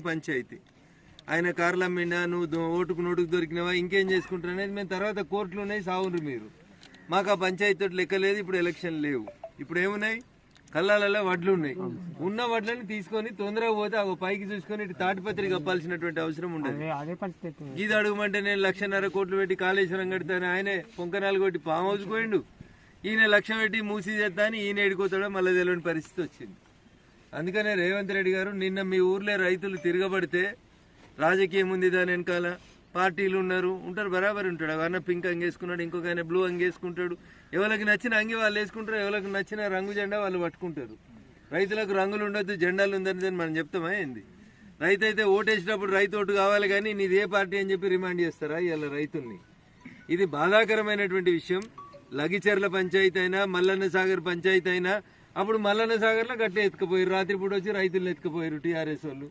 పంచాయతీ ఆయన కార్లు అమ్మిండా, నువ్వు ఓటుకు నోటుకు దొరికినవా, ఇంకేం చేసుకుంటారు అనేది మేము తర్వాత కోర్టులు ఉన్నాయి సావుండ్రు మీరు. మాకు ఆ పంచాయతీ తోటి లెక్కలేదు. ఇప్పుడు ఎలక్షన్ లేవు. ఇప్పుడు ఏమున్నాయి, కళ్ళాలలో వడ్లు ఉన్నాయి. ఉన్న వడ్లని తీసుకొని తొందరగా పోతే ఆ పైకి చూసుకొని ఇటు తాటిపత్రి కప్పాల్సినటువంటి అవసరం ఉండదు. ఇది అడుగుమంటే నేను 1,50,000 కోట్లు పెట్టి కాళేశ్వరం కడతాను, ఆయనే పొంకనాలు కొట్టి ఫామ్ హౌస్ పోయిండు. ఈయన 1,00,000 పెట్టి మూసి చేస్తా అని ఈయన ఎడుకోతాడో మళ్ళీ తెలియని పరిస్థితి వచ్చింది. అందుకనే రేవంత్ రెడ్డి గారు నిన్న మీ ఊర్లో రైతులు తిరగబడితే రాజకీయం ఉంది, దాని వెనకాల పార్టీలు ఉంటారు, బరాబర్ ఉంటాడు. అన్న పింక్ అంగేసుకున్నాడు, ఇంకొక ఆయన బ్లూ అంగేసుకుంటాడు. ఎవరికి నచ్చిన అంగి వాళ్ళు వేసుకుంటారు, ఎవరికి నచ్చిన రంగు జెండా వాళ్ళు పట్టుకుంటారు. రైతులకు రంగులు ఉండొద్దు, జెండాలు ఉందని మనం చెప్తామా ఏంది? రైతు అయితే ఓటేసినప్పుడు రైతు ఓటు కావాలి కానీ నీది ఏ పార్టీ అని చెప్పి రిమాండ్ చేస్తారా ఇవాళ రైతుల్ని? ఇది బాధాకరమైనటువంటి విషయం. లగిచెర్ల పంచాయతీ అయినా మల్లన్న సాగర్ పంచాయతీ అయినా అప్పుడు మల్లన్న సాగర్లో గట్టే ఎత్తుకుపోయారు, రాత్రిపూట వచ్చి రైతులను ఎత్తుకుపోయారు టీఆర్ఎస్ వాళ్ళు.